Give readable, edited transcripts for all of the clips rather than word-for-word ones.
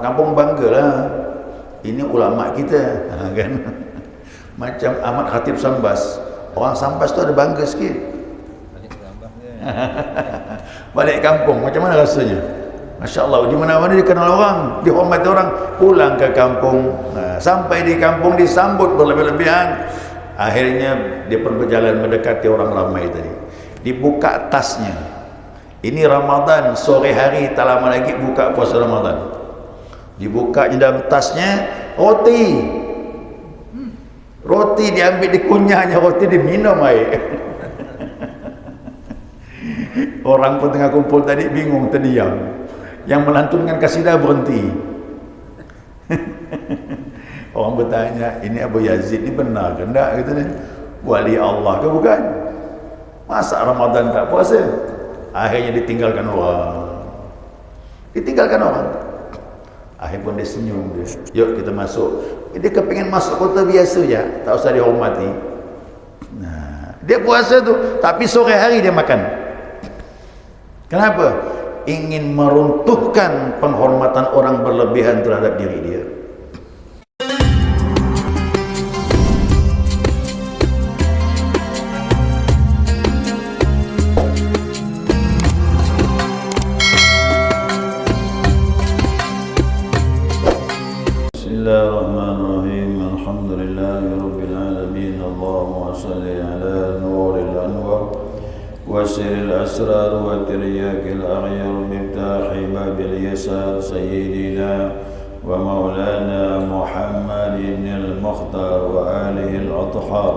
Kampung banggalah. Ini ulama kita, kan? Macam Ahmad Khatib Sambas. Orang Sambas tu ada bangga sikit. Balik kampung, macam mana rasanya? Masya Allah, di mana-mana dikenal orang, dihormati orang. Pulang ke kampung, sampai di kampung disambut berlebih-lebihan. Akhirnya dia pun berjalan mendekati orang ramai tadi. Dibuka tasnya. Ini Ramadan, sore hari, tak lama lagi buka puasa Ramadan. Dibuka dalam tasnya roti. Roti diambil, dikunyahnya roti, diminum air. Orang pun tengah kumpul tadi bingung, terdiam. Yang melantunkan kasidah berhenti. Orang bertanya, ini Abu Yazid ni benar ke enggak? Gitu ni. Wali Allah ke bukan? Masa Ramadan tak puasa? Akhirnya ditinggalkan orang. Ditinggalkan orang. Akhirnya pun dia senyum dia. Yuk kita masuk. Dia kepingin masuk kota biasa je, tak usah dihormati. Nah, dia puasa tu, tapi sore hari dia makan. Kenapa? Ingin meruntuhkan penghormatan orang berlebihan terhadap diri dia. Bismillahirrahmanirrahim. Alhamdulillahirabbil alamin. Allahumma shalli ala nuril anwar wa sirril asrar wa tiryakil aghyar miftahi babil yasar sayyidina wa maulana Muhammadin al-mukhtar wa alihi al-athhar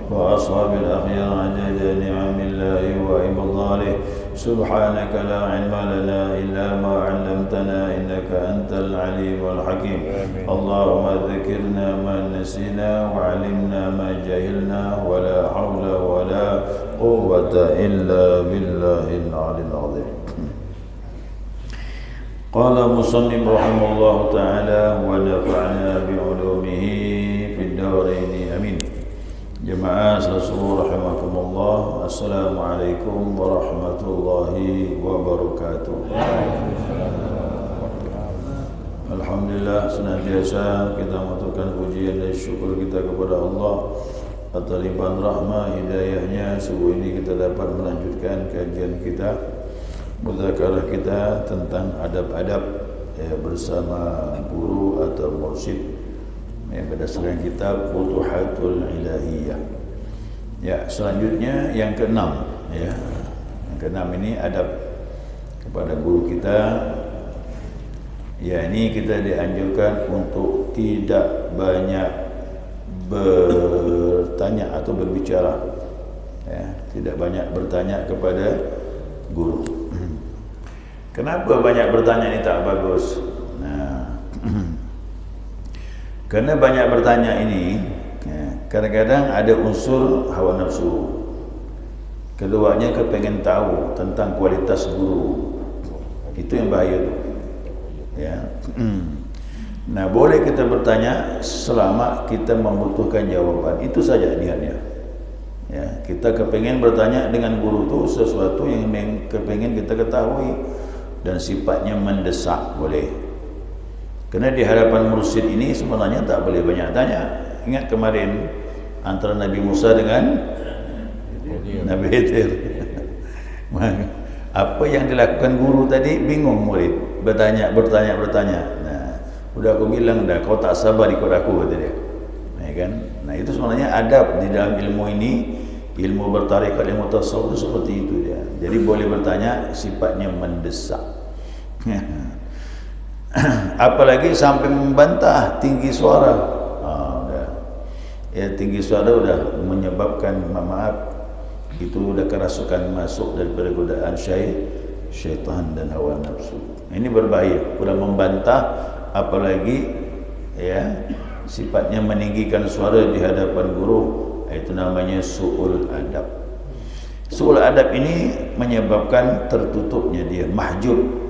wa ashabil akhyar adada ni'amillahi wa ibadalih. Subhanaka la ilma lana illa ma 'allamtana innaka antal alimul hakim. Allahumma dzakirna ma nasina wa 'allimna ma jahilna wa la hawla wa la quwwata illa billahil 'aliyyil 'azim. Qala musannif rahimahullahu ta'ala wa nafa'na bi 'ulumihi fid darain amin. Jemaah Rasulullah rahimakumullah. Assalamualaikum warahmatullahi wabarakatuh. Alhamdulillah, senantiasa kita mengaturkan pujian dan syukur kita kepada Allah atas limpahan rahmah hidayahnya. Subuh ini kita dapat melanjutkan kajian kita, mudzakarah kita tentang adab-adab bersama guru atau mursyid berdasarkan kitab Futuhatul Ilahiyah. Ya, selanjutnya yang keenam, ya. Yang keenam ini adab kepada guru kita. Ya, ini kita dianjurkan untuk tidak banyak bertanya atau berbicara. Ya, tidak banyak bertanya kepada guru. Kenapa banyak bertanya ini tak bagus? Nah, kerana banyak bertanya ini, kadang-kadang ada unsur hawa nafsu. Keduanya kepengen tahu tentang kualitas guru. Itu yang bahaya tu. Ya. Nah, boleh kita bertanya selama kita membutuhkan jawaban. Itu saja niatnya. Ya, kita kepengen bertanya dengan guru tu sesuatu yang kepengen kita ketahui dan sifatnya mendesak, boleh. Kerana di hadapan mursyid ini sebenarnya tak boleh banyak tanya. Ingat kemarin antara Nabi Musa dengan Nabi Khidir. Apa yang dilakukan guru tadi, bingung murid. Bertanya. Nah, udah aku bilang dah, kau tak sabar ikut aku, kata dia. Ya kan? Nah, itu sebenarnya adab di dalam ilmu ini. Ilmu bertarekat, ilmu tasawuf seperti itu dia. Jadi boleh bertanya, sifatnya mendesak. Apalagi sampai membantah tinggi suara. Ya, tinggi suara sudah menyebabkan, maaf, itu sudah kerasukan masuk daripada godaan syaitan dan hawa nafsu. Ini berbahaya. Sudah membantah, apalagi ya sifatnya meninggikan suara di hadapan guru. Itu namanya su'ul adab. Su'ul adab ini menyebabkan tertutupnya dia, mahjub.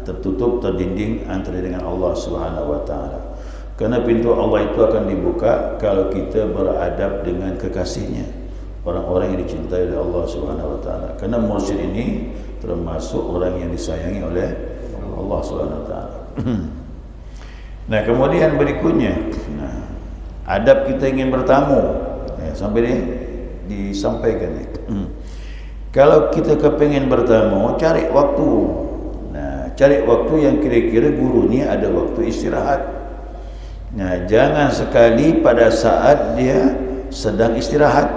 Tertutup, terdinding antara dengan Allah Subhanahu wa taala. Kerana pintu Allah itu akan dibuka kalau kita beradab dengan kekasihnya, orang-orang yang dicintai oleh Allah Subhanahu wa taala. Kerana mursyid ini termasuk orang yang disayangi oleh Allah Subhanahu wa taala. Nah, kemudian berikutnya, adab kita ingin bertamu, sampai ini disampaikan ni. Kalau kita kepingin bertamu, cari waktu. Nah, cari waktu yang kira-kira guru ni ada waktu istirahat. Nah, jangan sekali pada saat dia sedang istirahat,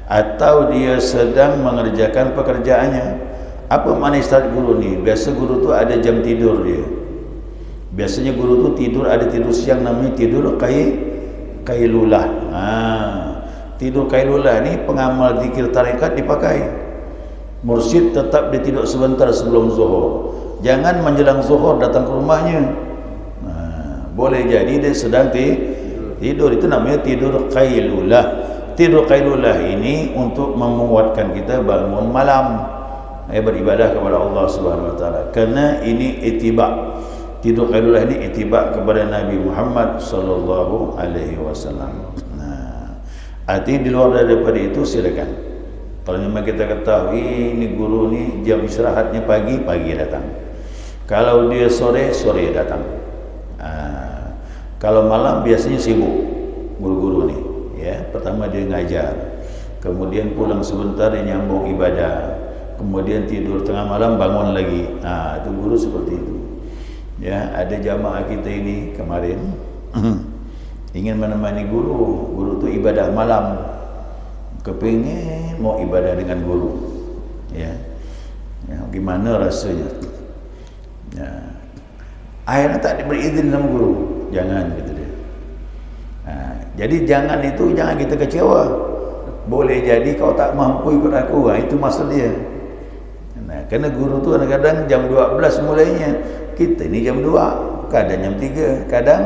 atau dia sedang mengerjakan pekerjaannya. Apa makna istirahat guru ni? Biasa guru tu ada jam tidur dia. Biasanya guru tu tidur, ada tidur siang namanya tidur kailulah. Tidur kailulah ni pengamal zikir tarekat dipakai. Mursyid tetap dia tidur sebentar sebelum zuhur. Jangan menjelang zuhur datang ke rumahnya. Boleh jadi dia sedang tidur, itu namanya tidur kailulah. Tidur kailulah ini untuk menguatkan kita bangun malam, beribadah kepada Allah Subhanahu Wa Taala. Kerana ini ittiba'. Tidur kailulah ini ittiba' kepada Nabi Muhammad sallallahu alaihi wasallam. Artinya di luar daripada itu silakan. Kalau memang kita ketahui ini guru ni jam istirahatnya pagi datang. Kalau dia sore datang. Kalau malam biasanya sibuk guru-guru ni. Pertama dia ngajar, kemudian pulang sebentar dia nyambung ibadah, kemudian tidur tengah malam bangun lagi. Itu guru seperti itu. Ada jamaah kita ini kemarin ingin menemani guru tu ibadah malam, kepingin mau ibadah dengan guru. Gimana rasanya? Akhirnya tak diberi izin sama guru. Jangan, gitu dia. Jadi jangan kita kecewa. Boleh jadi kau tak mampu ikut aku. Itu maksud dia. Kerana guru tu kadang-kadang jam 12 mulainya. Kita ni jam 2, kadang jam 3, kadang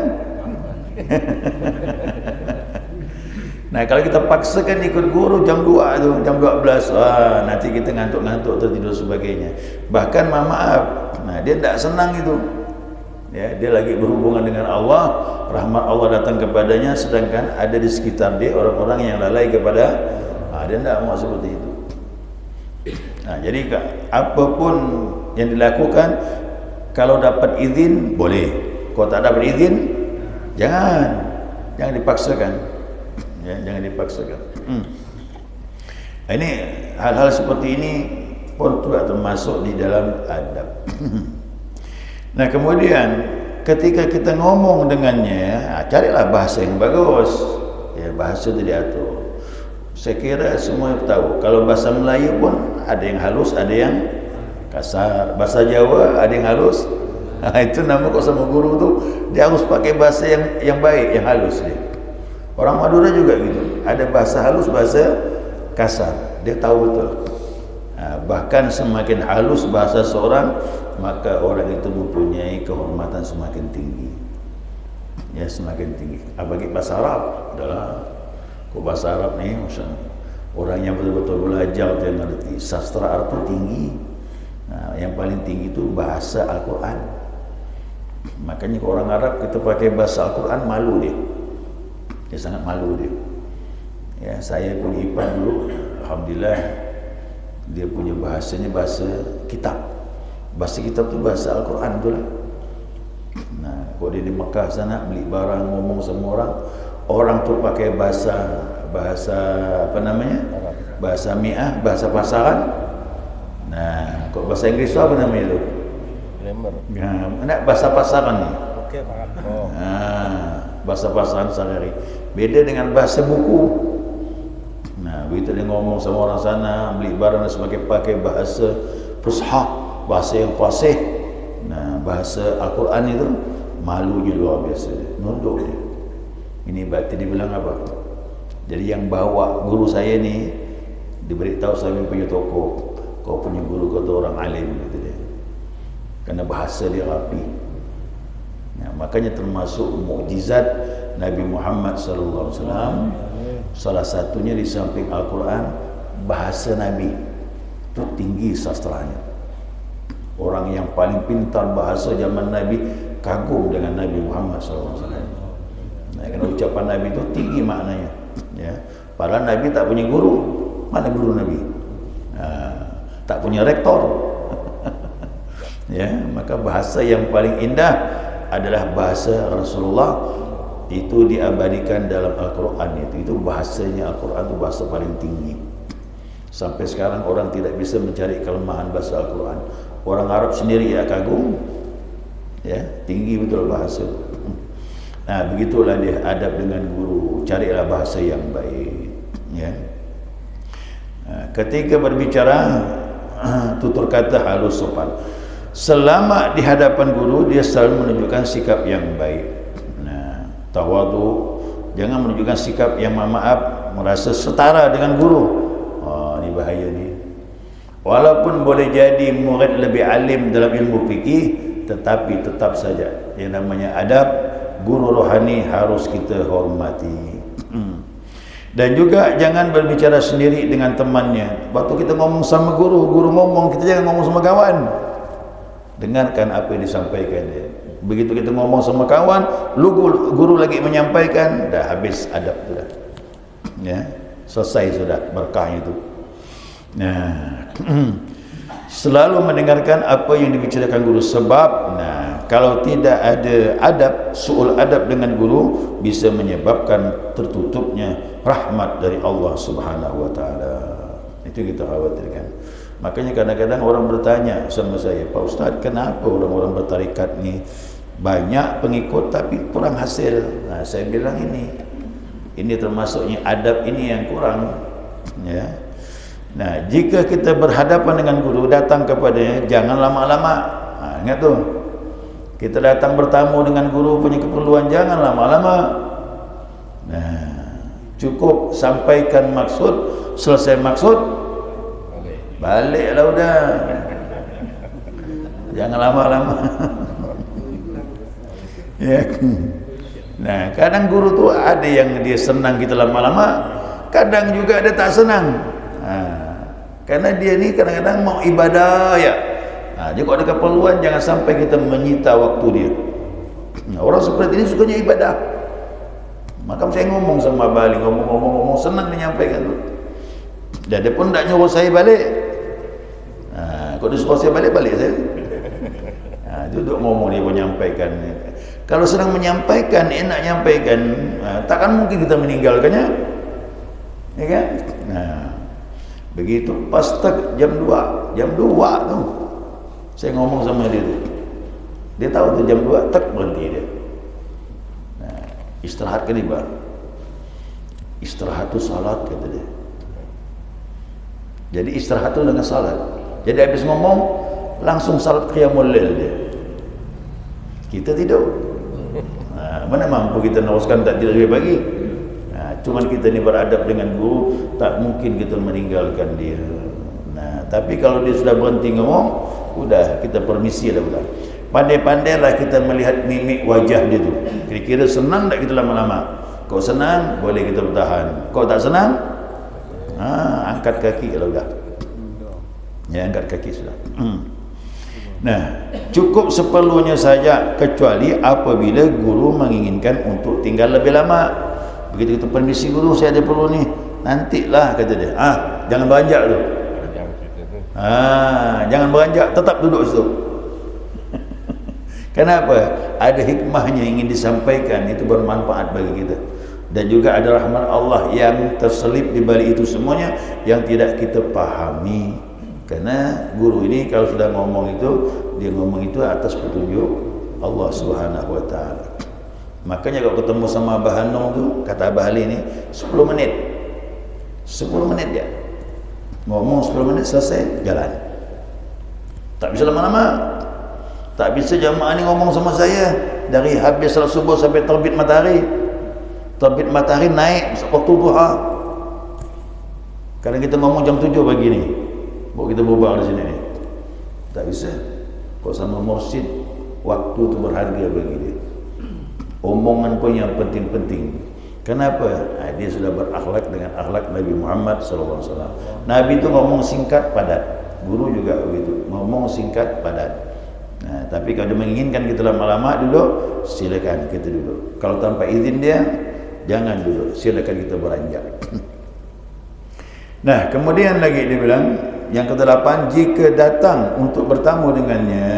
nah, kalau kita paksakan ikut guru jam 2 tu, jam 12, nanti kita ngantuk-ngantuk tertidur sebagainya. Bahkan maaf, dia tak senang itu. Dia lagi berhubungan dengan Allah, rahmat Allah datang kepadanya, sedangkan ada di sekitar dia orang-orang yang lalai kepada dia tidak mau seperti itu. Jadi apapun yang dilakukan, kalau dapat izin boleh, kalau tak dapat izin jangan dipaksakan. Jangan dipaksakan. Ini hal-hal seperti ini pun juga termasuk di dalam adab. Nah, kemudian ketika kita ngomong dengannya, carilah bahasa yang bagus. Bahasa itu diatur. Saya kira semua tahu, kalau bahasa Melayu pun ada yang halus, ada yang kasar. Bahasa Jawa ada yang halus. Itu nama kok sama guru tu, dia harus pakai bahasa yang baik, yang halus dia. Orang Madura juga gitu. Ada bahasa halus, bahasa kasar. Dia tahu betul. Bahkan semakin halus bahasa seorang, maka orang itu mempunyai kehormatan semakin tinggi. Semakin tinggi. Bagi bahasa Arab adalah, bahasa Arab ni orang yang betul-betul belajar dia ngerti. Sastra Arab itu tinggi. Yang paling tinggi itu bahasa Al-Quran. Makanya kalau orang Arab kita pakai bahasa Al-Quran, malu dia. Dia sangat malu dia. Saya punya ipar dulu, alhamdulillah, dia punya bahasanya bahasa kitab. Bahasa kitab tu bahasa Al-Quran tu lah. Kalau dia di Mekah sana beli barang, ngomong sama orang tu pakai bahasa apa namanya? Bahasa mi'ah, bahasa pasaran. Kalau bahasa Inggris tu apa namanya tu? Bahasa pasaran ni. Bahasa pasaran sehari-hari. Beda dengan bahasa buku. Begitu dia ngomong sama orang sana, beli barang dan sebagainya, pakai bahasa fushah, bahasa yang fasih. Bahasa Al-Quran itu malunya luar biasa, nunduk dia. Ini berarti dia bilang apa? Jadi yang bawa guru saya ni diberitahu saya punya toko, kau punya guru kata orang alim, kata dia. Kerana bahasa dia rapi. Makanya termasuk mukjizat Nabi Muhammad sallallahu alaihi wasallam, salah satunya di samping Al-Quran, bahasa Nabi itu tinggi sastranya. Orang yang paling pintar bahasa zaman Nabi kagum dengan Nabi Muhammad SAW. Kerana ucapan Nabi itu tinggi maknanya. Padahal Nabi tak punya guru. Mana guru Nabi? Tak punya rektor. Maka bahasa yang paling indah adalah bahasa Rasulullah, itu diabadikan dalam Al-Quran. Itu bahasanya Al-Quran, itu bahasa paling tinggi. Sampai sekarang orang tidak bisa mencari kelemahan bahasa Al-Quran. Orang Arab sendiri ya kagum, ya, tinggi betul bahasa. Nah, begitulah dia adab dengan guru. Carilah bahasa yang baik, ya. Ketika berbicara, tutur kata halus sopan. Selama di hadapan guru, dia selalu menunjukkan sikap yang baik. Nah, tawadu, jangan menunjukkan sikap yang maaf, merasa setara dengan guru. Ini bahaya ni. Walaupun boleh jadi murid lebih alim dalam ilmu fikih, tetapi tetap saja yang namanya adab, guru rohani harus kita hormati. Dan juga jangan berbicara sendiri dengan temannya. Waktu kita ngomong sama guru, guru ngomong, kita jangan ngomong sama kawan. Dengarkan apa yang disampaikan dia. Begitu kita ngomong sama kawan, guru lagi menyampaikan, dah habis adab sudah. Ya, selesai sudah berkahnya itu. Nah, selalu mendengarkan apa yang dibicarakan guru, sebab kalau tidak ada adab, su'ul adab dengan guru, bisa menyebabkan tertutupnya rahmat dari Allah Subhanahu wa taala. Itu kita khawatirkan. Makanya kadang-kadang orang bertanya sama saya, Pak Ustaz, kenapa orang-orang bertarikat ni banyak pengikut tapi kurang hasil? Saya bilang ini termasuknya adab ini yang kurang, ya. Nah, jika kita berhadapan dengan guru, datang kepadanya, jangan lama-lama. Ingat tu, kita datang bertamu dengan guru punya keperluan, jangan lama-lama. Nah, cukup sampaikan maksud, selesai maksud, baliklah udah. Jangan lama-lama. Ya. Nah, kadang guru tu ada yang dia senang kita lama-lama, kadang juga dia tak senang. Karena dia ni kadang-kadang mau ibadah ya. Jadi kalau ada keperluan, jangan sampai kita menyita waktu dia. Orang seperti ini sukanya ibadah. Maka saya ngomong sama Bali, ngomong senang menyampaikan tu. Dan dia pun tak nyuruh saya balik. Kalau dia suruh saya balik saya. Duduk ngomong dia menyampaikan. Kalau sedang menyampaikan, enak menyampaikan, takkan mungkin kita meninggalkannya, ya kan? Begitu pas jam 2 tu saya ngomong sama dia tu, dia tahu tu jam 2 berhenti dia. Istirahat kan ibarat istirahat tu salat, kata dia. Jadi istirahat tu dengan salat. Jadi habis ngomong langsung salat qiyamul lail dia. Kita tidur. Mana mampu kita neruskan tak tidur lebih pagi. Cuman kita ni beradab dengan guru, tak mungkin kita meninggalkan dia. Tapi kalau dia sudah berhenti ngomong, udah kita permisi dah udah. Pandai-pandailah kita melihat mimik wajah dia tu. Kira-kira senang tak kita lama-lama? Kau senang, boleh kita bertahan. Kau tak senang, angkat kaki kalau udah. Ya, angkat kaki sudah. Nah, cukup seperlunya saja, kecuali apabila guru menginginkan untuk tinggal lebih lama. Begitu kita permisi guru, saya ada perlu ni, nantilah, kata dia. Jangan beranjak tu. Jangan beranjak, tetap duduk situ. Kenapa? Ada hikmahnya ingin disampaikan, itu bermanfaat bagi kita. Dan juga ada rahmat Allah yang terselip di balik itu semuanya, yang tidak kita pahami. Karena guru ini kalau sudah ngomong itu, dia ngomong itu atas petunjuk Allah Subhanahu wa taala. Makanya kalau ketemu sama Abah Hanung tu, kata Abah Ali ni, 10 menit 10 menit dia ngomong, 10 menit selesai, jalan. Tak bisa lama-lama. Tak bisa jamaah ni ngomong sama saya dari habis salat subuh sampai terbit matahari. Terbit matahari naik waktu duha. Kadang kita ngomong jam 7 pagi ni, baru kita bubar di sini ni. Tak bisa. Kalau sama mursyid, waktu tu berharga bagi dia. Omongan pun yang penting-penting. Kenapa? Dia sudah berakhlak dengan akhlak Nabi Muhammad SAW. Nabi itu ngomong singkat padat. Guru juga begitu, ngomong singkat padat. Tapi kalau dia menginginkan kita lama-lama duduk, silakan kita duduk. Kalau tanpa izin dia, jangan duduk, silakan kita beranjak. Nah, kemudian lagi dia bilang, yang ke-8, jika datang untuk bertamu dengannya,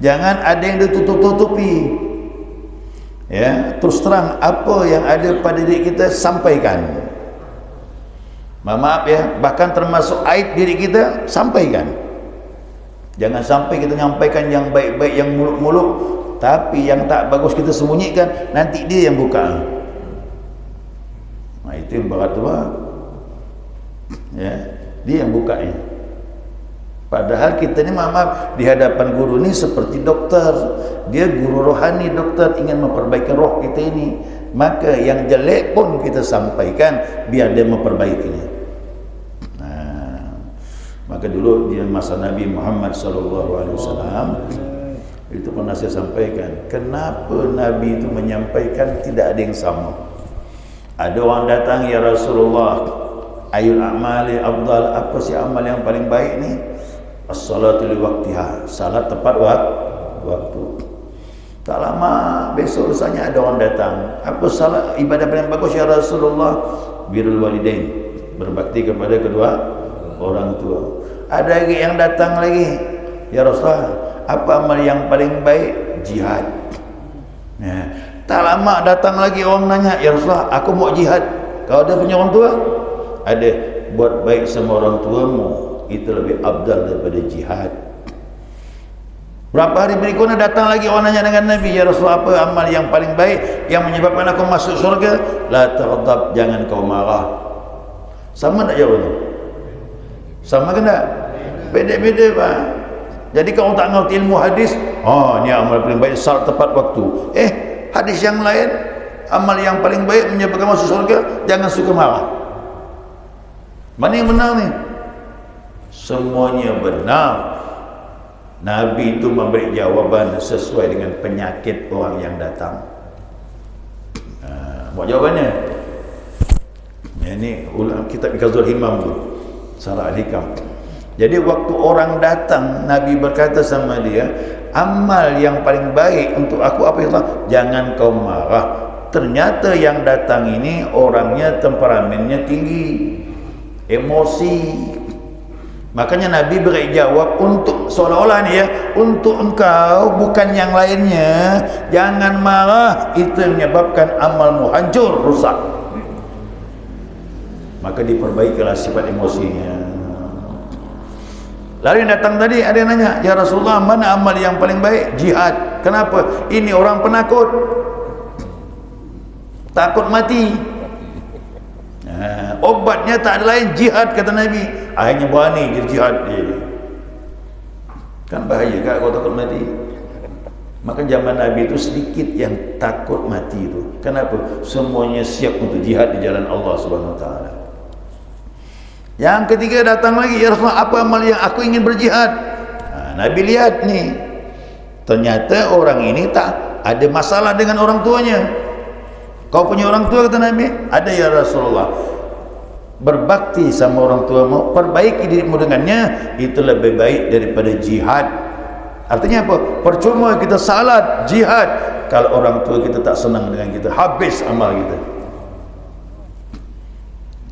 Jangan ada yang ditutup-tutupi. Ya, terus terang apa yang ada pada diri kita sampaikan. Maaf ya, bahkan termasuk aib diri kita sampaikan. Jangan sampai kita nyampaikan yang baik-baik, yang muluk-muluk, tapi yang tak bagus kita sembunyikan, nanti dia yang buka. Nah, itu yang berat tu. Ya, dia yang buka ni. Padahal kita ni maaf di hadapan guru ni seperti doktor. Dia guru rohani, doktor ingin memperbaiki roh kita ini. Maka yang jelek pun kita sampaikan biar dia memperbaikinya. Nah, maka dulu di masa Nabi Muhammad SAW itu pernah saya sampaikan, kenapa Nabi itu menyampaikan tidak ada yang sama. Ada orang datang, ya Rasulullah, ayul a'mali afdal, apa sih amal yang paling baik ni? As-salatu li waqtiha, salat tepat waktu. Tak lama besok rusanya ada orang datang, apa salat ibadah paling bagus ya Rasulullah? Birrul walidain, berbakti kepada kedua orang tua. Ada lagi yang datang lagi, ya Rasulullah, apa amal yang paling baik? Jihad. Ya. Tak lama datang lagi orang nanya, ya Rasulullah, aku mau jihad. Kau ada punya orang tua? Ada. Buat baik sama orang tuamu, itu lebih abdal daripada jihad. Berapa hari berikutnya datang lagi orang nanya dengan Nabi, ya Rasulullah, apa amal yang paling baik yang menyebabkan aku masuk surga? La taghdab, jangan kau marah. Sama tak jawabannya? Sama ke tak? Beda-beda Pak. Jadi kalau tak ngerti ilmu hadis, ni amal paling baik salat tepat waktu. Hadis yang lain, amal yang paling baik menyebabkan masuk surga, jangan suka marah. Mana yang benar ni? Semuanya benar. Nabi itu memberi jawaban sesuai dengan penyakit orang yang datang. Buat jawabannya. Ini ulang kitab Iqazul Himam tu, Sarah Al-Hikam. Jadi waktu orang datang, Nabi berkata sama dia, amal yang paling baik untuk aku apa ya Allah? Jangan kau marah. Ternyata yang datang ini orangnya temperamennya tinggi, emosi. Makanya Nabi beri jawab untuk seolah-olah ni ya, untuk engkau bukan yang lainnya. Jangan marah, itu menyebabkan amalmu hancur, rusak. Maka diperbaikilah sifat emosinya. Lalu yang datang tadi ada yang nanya, ya Rasulullah, mana amal yang paling baik? Jihad. Kenapa? Ini orang penakut, takut mati. Obatnya tak ada lain, jihad, kata Nabi. Akhirnya berani jadi jihad dia. Kan bahaya kan kalau takut mati. Maka zaman Nabi itu sedikit yang takut mati itu. Kenapa? Semuanya siap untuk jihad di jalan Allah Subhanahu Wa Taala. Yang ketiga datang lagi, ya Rasulullah, apa amal yang aku ingin berjihad? Nabi lihat nih, ternyata orang ini tak ada masalah dengan orang tuanya. Kau punya orang tua, kata Nabi? Ada ya Rasulullah. Berbakti sama orang tuamu, perbaiki dirimu dengannya, itu lebih baik daripada jihad. Artinya apa? Percuma kita salat, jihad, kalau orang tua kita tak senang dengan kita, habis amal kita.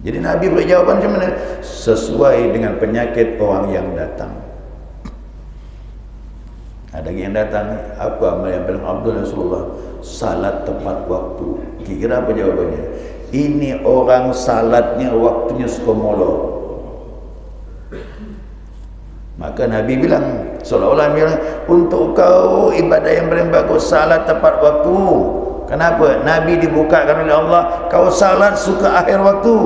Jadi Nabi beri jawaban macam mana? Sesuai dengan penyakit orang yang datang. Ada yang datang, apa amal yang paling abdul Rasulullah? Salat tepat waktu. Kira apa jawabannya? Ini orang salatnya waktunya suka molor. Maka Nabi bilang, seolah-olah bilang, untuk kau ibadah yang paling bagus salat tepat waktu. Kenapa? Nabi dibukakan oleh Allah, kau salat suka akhir waktu.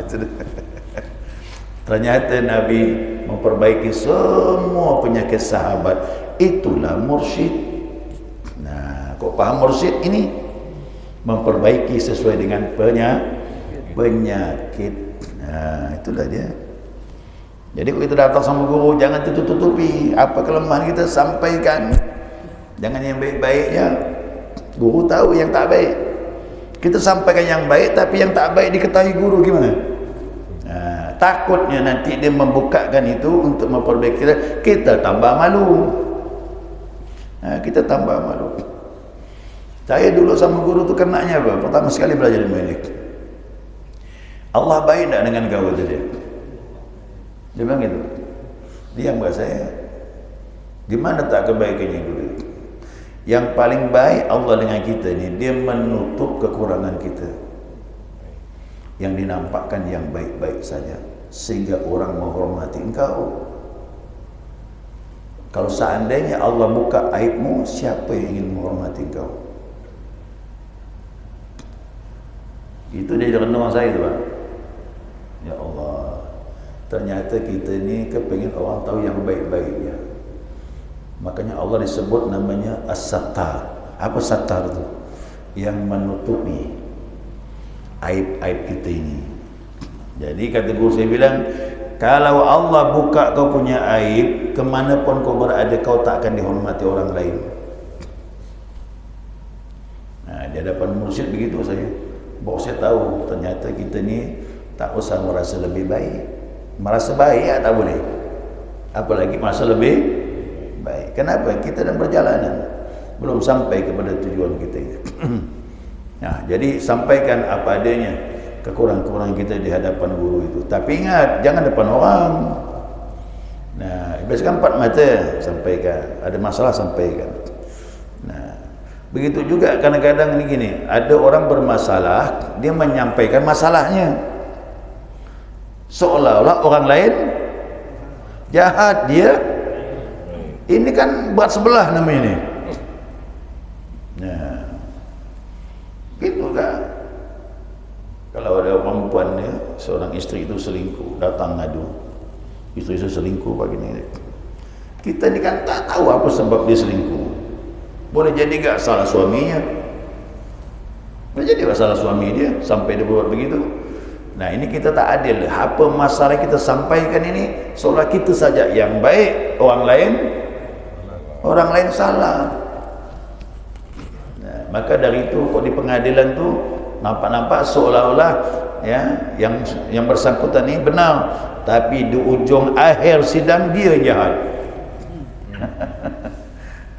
Itu ternyata Nabi memperbaiki semua penyakit sahabat. Itulah mursyid. Nah, kok paham mursyid ini? Memperbaiki sesuai dengan penyakit. Nah, itulah dia. Jadi kalau kita datang sama guru, jangan tutup-tutupi apa kelemahan kita, sampaikan. Jangan yang baik-baiknya. Guru tahu yang tak baik. Kita sampaikan yang baik, tapi yang tak baik diketahui guru, gimana? Takutnya nanti dia membukakan itu untuk memperbaiki kita, tambah malu. Kita tambah malu. Saya dulu sama guru tu kenanya apa? Pertama sekali belajar ilmu ini. Allah baik tak dengan kau, kata dia. Dia bilang gitu. Dia buat saya. Gimana tak kebaikannya guru? Yang paling baik Allah dengan kita ni, dia menutup kekurangan kita, yang dinampakkan yang baik-baik saja, sehingga orang menghormati engkau. Kalau seandainya Allah buka aibmu, siapa yang ingin menghormati engkau? Itu dia renungan saya tu, Pak. Ya Allah, ternyata kita ni kepingin orang tahu yang baik-baik ya. Makanya Allah disebut namanya As-Sattar. Apa Sattar tu? Yang menutupi aib-aib kita ini. Jadi kata guru saya bilang, kalau Allah buka kau punya aib, kemanapun kau berada, kau tak akan dihormati orang lain. Nah, di hadapan mursyid begitu saya. Bawa saya tahu, ternyata kita ni tak usah merasa lebih baik. Merasa baik ya tak boleh. Apalagi merasa lebih baik. Kenapa? Kita dalam perjalanan, belum sampai kepada tujuan kita. Nah, jadi sampaikan apa adanya kekurangan-kekurangan kita di hadapan guru itu. Tapi ingat, jangan depan orang. Nah, biasakan 4 mata sampaikan. Ada masalah sampaikan. Nah, begitu juga kadang-kadang ni gini, ada orang bermasalah, dia menyampaikan masalahnya seolah-olah orang lain jahat, dia ini kan buat sebelah namanya ni. Nah, gitu kan. Kalau ada perempuan dia, seorang isteri itu selingkuh, datang ngadu, isteri itu selingkuh begini. Kita ni kan tak tahu apa sebab dia selingkuh. Boleh jadi gak salah suaminya, boleh jadi gak salah suami dia sampai dia buat begitu. Nah, ini kita tak adil. Apa masalah kita sampaikan ini seolah kita saja yang baik, orang lain salah. Nah, maka dari itu kok di pengadilan tu nampak-nampak seolah-olah ya yang bersangkutan ini benar, tapi di ujung akhir sidang dia jahat.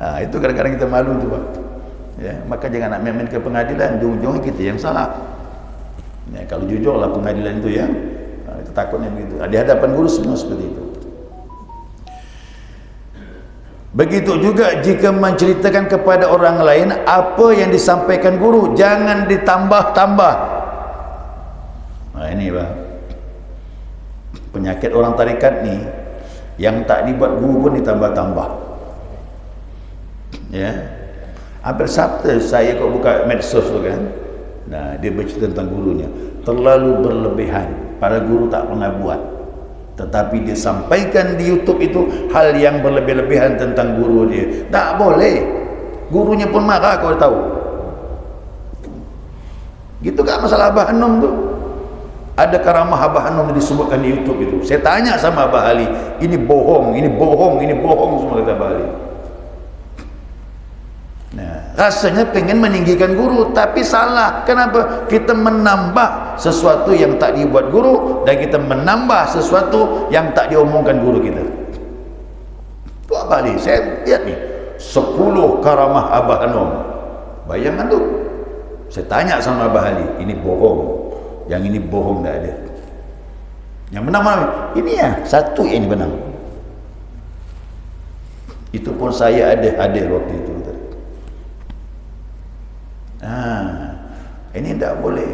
Nah, itu kadang-kadang kita malu tu, Pak. Ya, maka jangan nak main-main ke pengadilan, di ujungnya kita yang salah. Ya, kalau jujurlah pengadilan itu ya, itu takutnya begitu. Di hadapan guru semua seperti itu. Begitu juga jika menceritakan kepada orang lain apa yang disampaikan guru, jangan ditambah-tambah. Nah, ini Pak, penyakit orang tarikat ni, yang tak dibuat guru pun ditambah-tambah. Ya, hampir Sabtu saya kok buka medsos tu kan, nah dia bercerita tentang gurunya, terlalu berlebihan, para guru tak pernah buat, tetapi dia sampaikan di YouTube itu hal yang berlebih-lebihan tentang guru dia. Tak boleh. Gurunya pun marah, kau tahu. Gitu kan masalah Abah Hanum tu. Ada karamah Abah Hanum disebutkan di YouTube itu. Saya tanya sama Abah Ali, ini bohong, ini bohong, ini bohong semua kata Abah Ali. Nah, rasanya pengen meninggikan guru, tapi salah. Kenapa? Kita menambah sesuatu yang tak dibuat guru, dan kita menambah sesuatu yang tak diomongkan guru kita. Tu apa ni? Saya lihat ni 10 karamah Abah Hanum. Bayangkan tu. Saya tanya sama Abah Ali, ini bohong, yang ini bohong, tak ada. Yang benar mana? Ini ya, satu yang benar. Itu pun saya ada hadir waktu itu. Ini tidak boleh.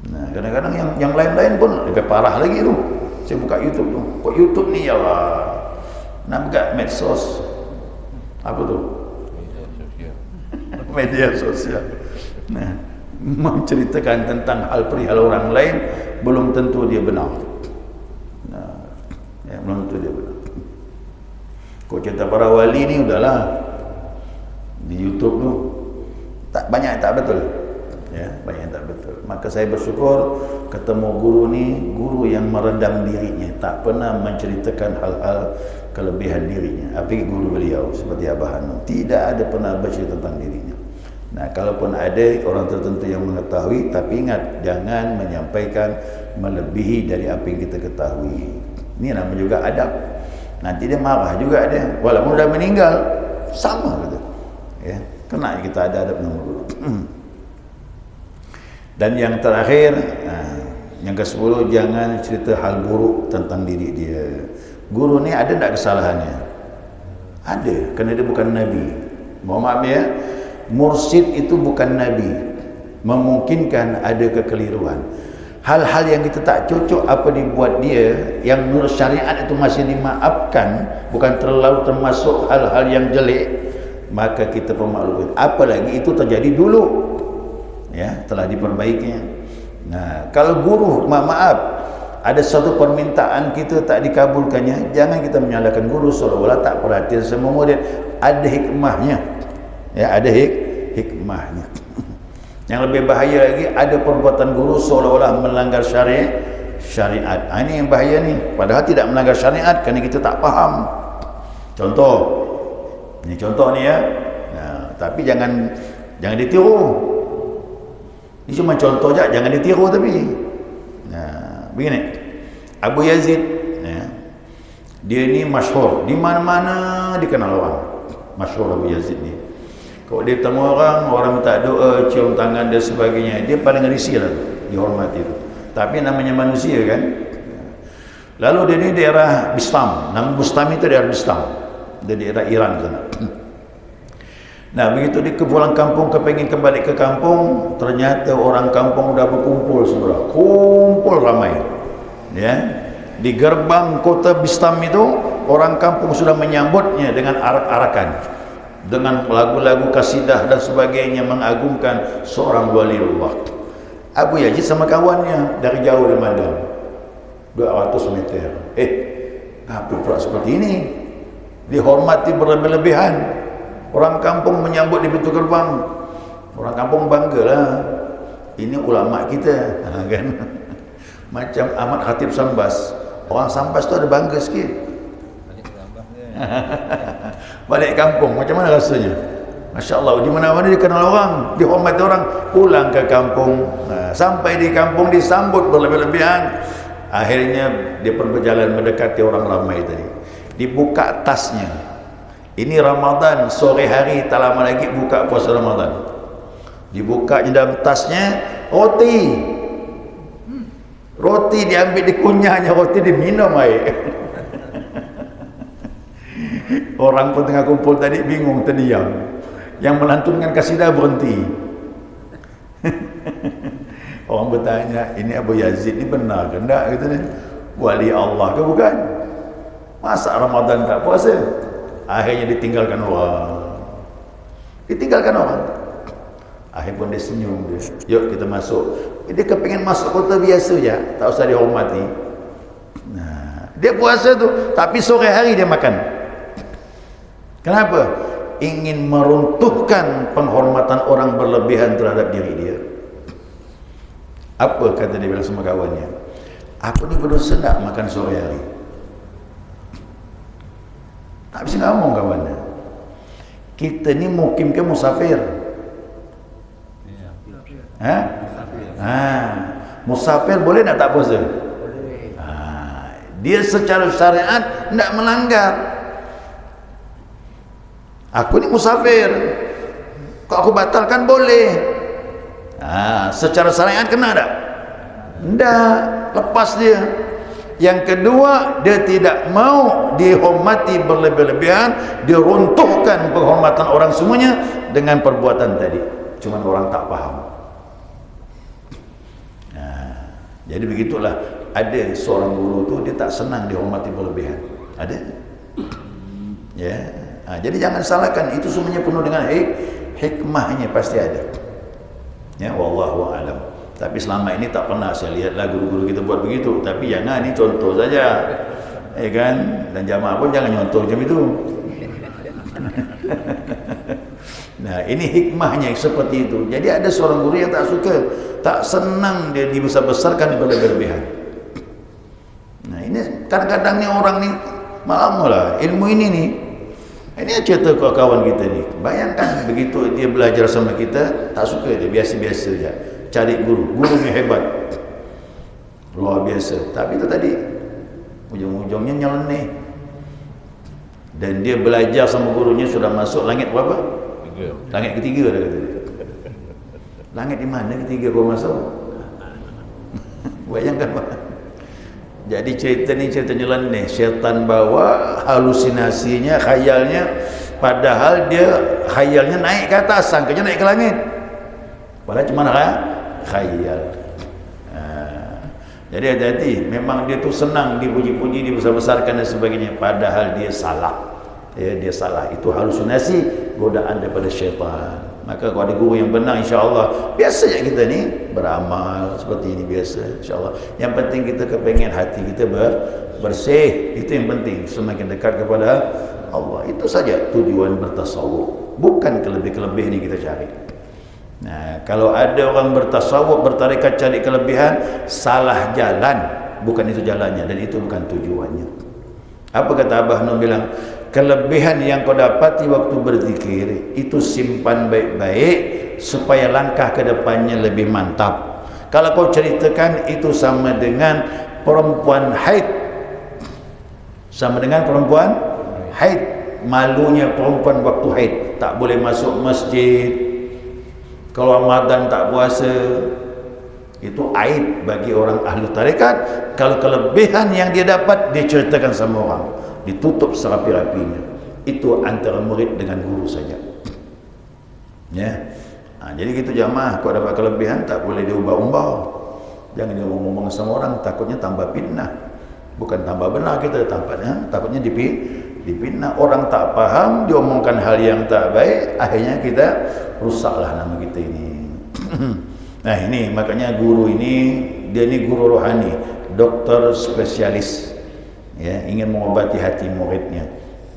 Nah, kadang-kadang yang lain-lain pun lebih parah lagi tu. Saya buka YouTube tu, kok YouTube ni ya Allah, nampak medsos apa tu? Media sosial. Nah, menceritakan tentang hal perihal orang lain, belum tentu dia benar. Nah, ya, belum tentu dia benar. Kok cerita para wali ni udahlah di YouTube tu tak banyak tak betul. Ya, banyak tak betul. Maka saya bersyukur ketemu guru ni, guru yang meredam dirinya, tak pernah menceritakan hal-hal kelebihan dirinya. Tapi guru beliau seperti Abah Hanum tidak ada pernah bercerita tentang dirinya. Nah, kalaupun ada orang tertentu yang mengetahui, tapi ingat jangan menyampaikan melebihi dari apa yang kita ketahui. Ini namanya juga adab. Nanti dia marah juga dia, walaupun sudah meninggal, sama gitu. Ya, kena kita ada adab dengan guru. Dan yang terakhir, yang ke-10, jangan cerita hal buruk tentang diri dia. Guru ni ada tak kesalahannya? Ada, kerana dia bukan Nabi. Mohon maaf ya, mursyid itu bukan Nabi. Memungkinkan ada kekeliruan. Hal-hal yang kita tak cocok apa dibuat dia, yang menurut syariat itu masih dimaafkan, bukan terlalu termasuk hal-hal yang jelek, maka kita permaklumkan. Apalagi itu terjadi dulu, ya, telah diperbaikinya. Nah, kalau guru, maaf, ada satu permintaan kita tak dikabulkannya, jangan kita menyalahkan guru seolah-olah tak perhatian semua murid. Ada hikmahnya, ya, ada hikmahnya. Yang lebih bahaya lagi, ada perbuatan guru seolah-olah melanggar syariat. Ini yang bahaya ni. Padahal tidak melanggar syariat kerana kita tak faham. Contoh, ini contoh ni ya. Nah, tapi jangan ditiru. Ini cuma contoh je, jangan ditiru tapi. Nah, begini. Abu Yazid, ya, dia ni masyhur, di mana-mana dikenal orang. Masyhur Abu Yazid ni. Kalau dia bertemu orang minta doa, cium tangan dan sebagainya, dia paling risih lah, dihormati itu. Tapi namanya manusia kan. Lalu dia ni daerah Bistam. Nama Bistam itu daerah Bistam, di daerah Iran sana. Nah, begitu dia ke pulang kampung, kepengin kembali ke kampung, ternyata orang kampung dah berkumpul semua. Kumpul ramai. Ya. Di gerbang kota Bistam itu, orang kampung sudah menyambutnya dengan arak-arakan, dengan lagu-lagu kasidah dan sebagainya, mengagungkan seorang waliullah. Abu Yazid sama kawannya dari jauh dia mandang 200 meter. Apa pula seperti ini? Dihormati berlebih-lebihan. Orang kampung menyambut di pintu gerbang. Orang kampung banggalah. Ini ulama kita, kan? Macam Ahmad Khatib Sambas. Orang Sambas tu ada bangga sikit. Balik kampung, macam mana rasanya? Masya Allah, di mana-mana dikenal orang, dihormati orang. Pulang ke kampung, sampai di kampung disambut berlebih-lebihan. Akhirnya dia pun berjalan mendekati orang ramai tadi. Dibuka tasnya. Ini Ramadan, sore hari, tak lama lagi buka puasa Ramadan. Dibukanya dalam tasnya roti. Roti diambil, dikunyahnya roti, diminum air. Orang pun tengah kumpul tadi bingung, terdiam. Yang melantunkan kasidah berhenti. Orang bertanya, ini Abu Yazid ni benar ke tak? Kata dia, wali Allah ke bukan? Masa Ramadan tak puasa? Akhirnya ditinggalkan orang. Akhir pun dia senyum dia. Yuk kita masuk. Dia kepingin masuk kota biasa je, tak usah dihormati. Nah, dia puasa tu, tapi sore hari dia makan. Kenapa? Ingin meruntuhkan penghormatan orang berlebihan terhadap diri dia. Apa kata dia bilang sama kawannya? Aku ni berdosa tak makan sore hari? Tak bisa ngomong kawannya. Kita ni mukim ke musafir? Musafir boleh tak puasa? Dia secara syariat tidak melanggar. Aku ni musafir, kok aku batalkan boleh. Secara syariat kena tak? Tak, lepas dia. Yang kedua, dia tidak mau dihormati berlebih-lebihan, dia runtuhkan penghormatan orang semuanya dengan perbuatan tadi. Cuma orang tak faham. Jadi begitulah, ada seorang guru tu dia tak senang dihormati berlebihan. Ada. Ya. Jadi jangan salahkan, itu semuanya penuh dengan hikmahnya, pasti ada. Ya, wallahu a'lam. Tapi selama ini tak pernah saya lihatlah guru-guru kita buat begitu. Tapi jangan, ini contoh saja. Kan? Dan jamaah pun jangan nyontoh macam itu. Nah, ini hikmahnya seperti itu. Jadi ada seorang guru yang tak suka, tak senang dia dibesar-besarkan berlebihan. Nah, ini kadang-kadang ni orang ni malamlah ilmu ini ni. Ini cerita kawan kita ni. Bayangkan begitu dia belajar sama kita, tak suka dia, biasa-biasa je. Cari guru ni hebat, luar biasa. Tapi itu tadi ujung-ujungnya nyeleneh. Dan dia belajar sama gurunya sudah masuk langit berapa? Langit ketiga dah kata dia. Langit di mana ketiga kau masuk? Bayangkan. Jadi cerita ni cerita nyeleneh. Syaitan bawa halusinasinya, khayalnya, padahal dia khayalnya naik ke atas, sangkanya naik ke langit. Padahal cuma khayal. Jadi hati-hati, memang dia tu senang dipuji-puji, dibesar-besarkan dan sebagainya, padahal dia salah. Dia salah. Itu halusinasi, godaan daripada syaitan. Maka kalau ada guru yang benar, insya-Allah biasa je kita ni beramal seperti ini biasa, insya-Allah. Yang penting kita kepengen hati kita bersih, itu yang penting, semakin dekat kepada Allah. Itu saja tujuan bertasawuf. Bukan kelebih-kelebih ni kita cari. Nah, kalau ada orang bertasawuf, bertarekat cari kelebihan, salah jalan. Bukan itu jalannya dan itu bukan tujuannya. Apa kata Abah Nun bilang? Kelebihan yang kau dapati waktu berzikir itu simpan baik-baik supaya langkah ke depannya lebih mantap. Kalau kau ceritakan itu sama dengan perempuan haid. Sama dengan perempuan haid. Malunya perempuan waktu haid, tak boleh masuk masjid. Kalau Ramadan tak puasa. Itu aib bagi orang ahli tarekat. Kalau kelebihan yang dia dapat dia ceritakan sama orang, ditutup serapi-rapinya. Itu antara murid dengan guru saja. Ya. Jadi gitu jamaah, kau dapat kelebihan tak boleh diubah-ubah. Jangan dia ngomong sama orang, takutnya tambah fitnah. Bukan tambah benar kita, takutnya dipitnah. Orang tak faham, diomongkan hal yang tak baik, akhirnya kita rusaklah nama kita ini. Nah ini makanya guru ini, dia ni guru rohani, dokter spesialis, ya, ingin mengobati hati muridnya.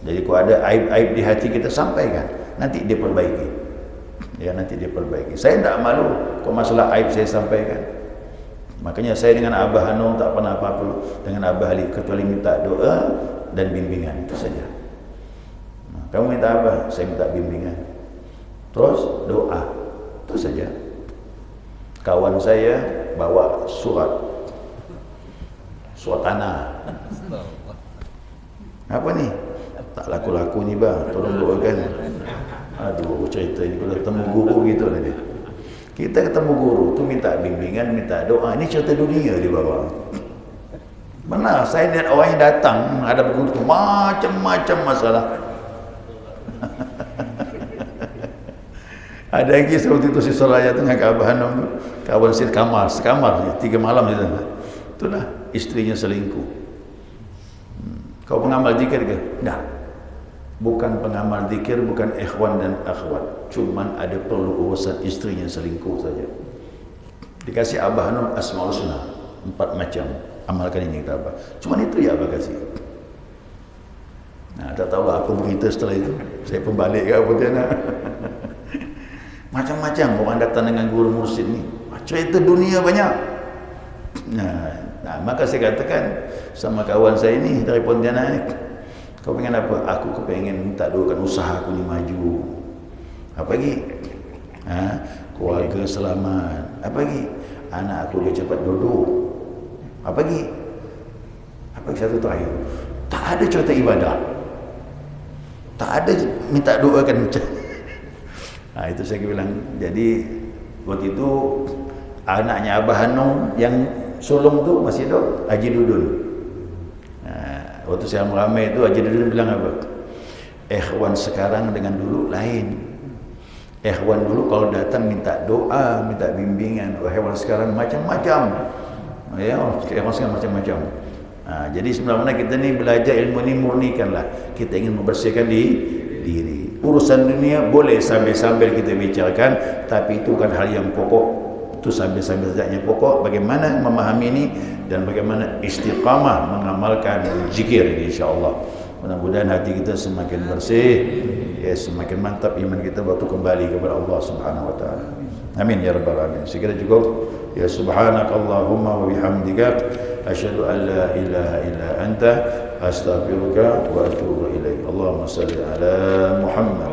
Jadi kalau ada aib-aib di hati kita sampaikan, nanti dia perbaiki. Ya, nanti dia perbaiki. Saya tidak malu kalau masalah aib saya sampaikan. Makanya saya dengan Abah Hanum tak pernah apa-apa dengan Abah Ali, kecuali minta doa dan bimbingan, itu saja. Kamu minta apa? Saya minta bimbingan. Terus doa, itu saja. Kawan saya bawa surat tanah. Apa ni? Tak laku-laku ni bang, tolong doakan. Aduh, cerita ni kalau ketemu guru gitu lah dia. Kita ketemu guru tu minta bimbingan, minta doa. Ini cerita dunia dia bawa. Benar, saya lihat orang yang datang ada guru tu macam-macam masalah. Ada lagi seperti itu si Soraya tu dengan Abah Hanum, kawan si sekamar 3 malam di sana. Itulah istrinya selingkuh. Kau pengamal zikir ke? Dah. Bukan pengamal zikir, bukan ikhwan dan akhwat. Cuman ada perlu urusan istrinya selingkuh saja. Dikasih Abah Hanum Asmaul Husna 4 macam. Amalkan ini kata Abah. Cuman itu ya Abah kasih. Nah, tak tahulah apa berita setelah itu. Saya pun balik ke apa dia nak. Macam-macam orang datang dengan guru mursyid ni. Cerita dunia banyak. Nah, maka saya katakan sama kawan saya ni dari Pontianak, kau pengen apa? Aku kepengen minta doakan usaha aku ni maju. Apa lagi? Keluarga selamat. Apa lagi? Anak aku dia cepat duduk. Apa lagi? Apa lagi satu terakhir? Tak ada cerita ibadah. Tak ada minta doakan macam. Itu saya bilang. Jadi waktu itu anaknya Abah Hanum yang sulung tu masih hidup, Haji Dudun. Waktu saya ramai itu Haji Dudun bilang apa? Ikhwan sekarang dengan dulu lain. Ikhwan dulu kalau datang minta doa, minta bimbingan. Ikhwan sekarang macam-macam. Ya, ikhwan sekarang macam-macam. Jadi sebenarnya kita ni belajar ilmu ni murnikanlah. Kita ingin membersihkan diri. Urusan dunia boleh sambil-sambil kita bicarakan, tapi itu bukan hal yang pokok. Itu sambil-sambil saja pokok. Bagaimana memahami ini dan bagaimana istiqamah mengamalkan zikir ini, insya-Allah. Mudah-mudahan hati kita semakin bersih, ya, semakin mantap iman kita waktu kembali kepada Allah Subhanahu wa taala. Amin ya rabbal alamin. Sekiranya cukup. Ya subhanakallahumma wa bihamdika asyhadu an la ilaha illa anta astaghfiruka wa atubu ilaik. Allahumma shalli ala Muhammad.